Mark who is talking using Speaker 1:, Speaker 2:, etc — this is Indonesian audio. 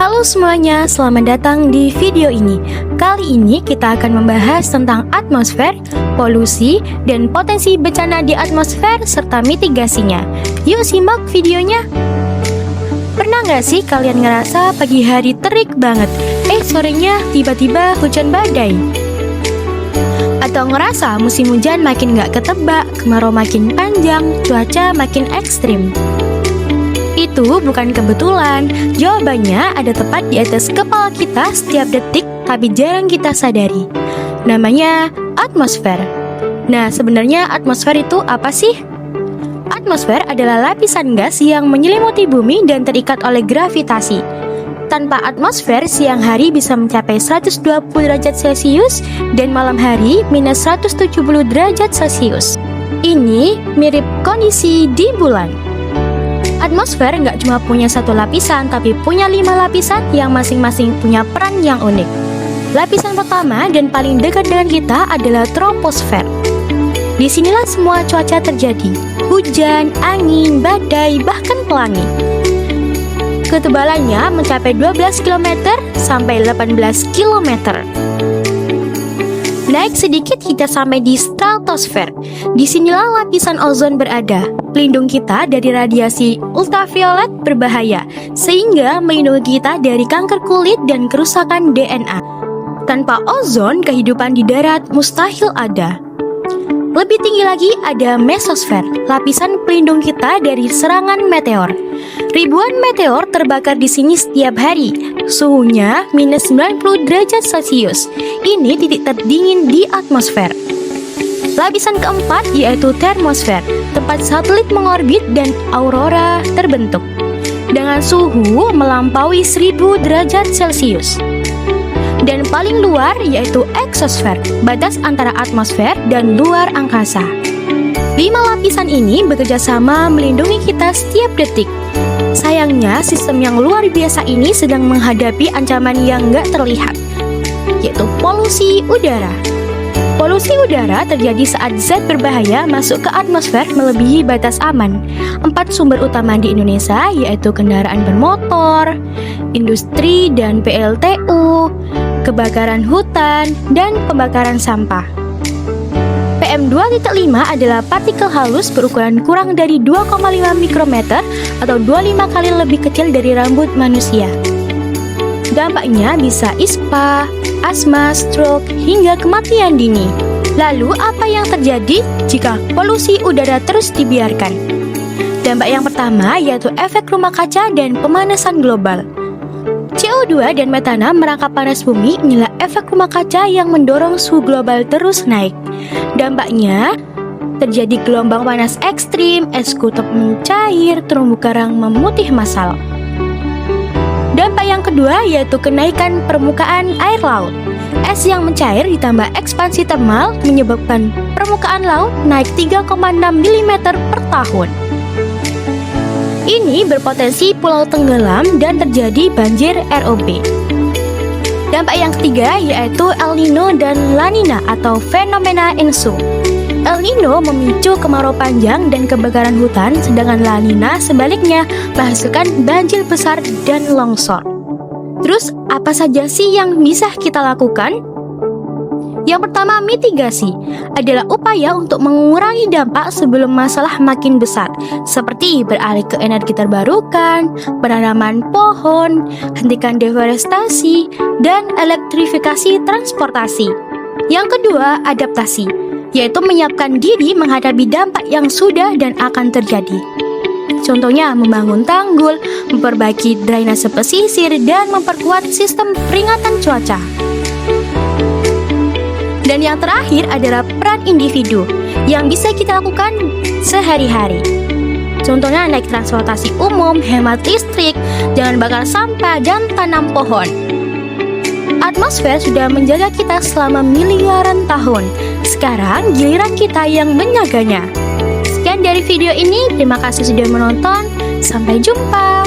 Speaker 1: Halo semuanya, selamat datang di video ini. Kali ini kita akan membahas tentang atmosfer, polusi, dan potensi bencana di atmosfer serta mitigasinya. Yuk simak videonya. Pernah nggak sih kalian ngerasa pagi hari terik banget, sorenya tiba-tiba hujan badai? Atau ngerasa musim hujan makin nggak ketebak, kemarau makin panjang, cuaca makin ekstrim? Itu bukan kebetulan, jawabannya ada tepat di atas kepala kita setiap detik tapi jarang kita sadari. Namanya atmosfer. Nah, sebenarnya atmosfer itu apa sih? Atmosfer adalah lapisan gas yang menyelimuti bumi dan terikat oleh gravitasi. Tanpa atmosfer, siang hari bisa mencapai 120 derajat Celcius dan malam hari minus 170 derajat Celcius. Ini mirip kondisi di bulan. Atmosfer nggak cuma punya satu lapisan, tapi punya 5 lapisan yang masing-masing punya peran yang unik. Lapisan pertama dan paling dekat dengan kita adalah troposfer. Disinilah semua cuaca terjadi, hujan, angin, badai, bahkan pelangi. Ketebalannya mencapai 12 km sampai 18 km. Naik sedikit kita sampai di stratosfer. Disinilah lapisan ozon berada, pelindung kita dari radiasi ultraviolet berbahaya, sehingga melindungi kita dari kanker kulit dan kerusakan DNA. Tanpa ozon, kehidupan di darat mustahil ada. Lebih tinggi lagi ada mesosfer, lapisan pelindung kita dari serangan meteor. Ribuan meteor terbakar di sini setiap hari. Suhunya minus 90 derajat Celcius. Ini titik terdingin di atmosfer. Lapisan keempat yaitu termosfer, tempat satelit mengorbit dan aurora terbentuk dengan suhu melampaui 1000 derajat Celcius. Dan paling luar yaitu eksosfer, batas antara atmosfer dan luar angkasa. 5 lapisan ini bekerja sama melindungi kita setiap detik. Sayangnya, sistem yang luar biasa ini sedang menghadapi ancaman yang nggak terlihat, yaitu polusi udara. Polusi udara terjadi saat zat berbahaya masuk ke atmosfer melebihi batas aman. 4 sumber utama di Indonesia yaitu kendaraan bermotor, industri dan PLTU, kebakaran hutan, dan pembakaran sampah. PM2.5 adalah partikel halus berukuran kurang dari 2,5 mikrometer atau 25 kali lebih kecil dari rambut manusia. Dampaknya bisa ispa, asma, stroke, hingga kematian dini. Lalu apa yang terjadi jika polusi udara terus dibiarkan? Dampak yang pertama yaitu efek rumah kaca dan pemanasan global. CO2 dan metana merangkap panas bumi, inilah efek rumah kaca yang mendorong suhu global terus naik. Dampaknya terjadi gelombang panas ekstrim, es kutub mencair, terumbu karang memutih massal. Dampak yang kedua yaitu kenaikan permukaan air laut. Es yang mencair ditambah ekspansi termal menyebabkan permukaan laut naik 3,6 mm per tahun. Ini berpotensi pulau tenggelam dan terjadi banjir ROB. Dampak yang ketiga yaitu El Nino dan La Nina atau fenomena ENSO. El Nino memicu kemarau panjang dan kebakaran hutan, sedangkan La Nina sebaliknya menghasilkan banjir besar dan longsor. Terus apa saja sih yang bisa kita lakukan? Yang pertama, mitigasi adalah upaya untuk mengurangi dampak sebelum masalah makin besar, seperti beralih ke energi terbarukan, penanaman pohon, hentikan deforestasi, dan elektrifikasi transportasi. Yang kedua, adaptasi, yaitu menyiapkan diri menghadapi dampak yang sudah dan akan terjadi. Contohnya membangun tanggul, memperbaiki drainase pesisir, dan memperkuat sistem peringatan cuaca. Dan yang terakhir adalah peran individu yang bisa kita lakukan sehari-hari. Contohnya naik transportasi umum, hemat listrik, jangan bakar sampah, dan tanam pohon. Atmosfer sudah menjaga kita selama miliaran tahun. Sekarang giliran kita yang menjaganya. Sekian dari video ini, terima kasih sudah menonton. Sampai jumpa.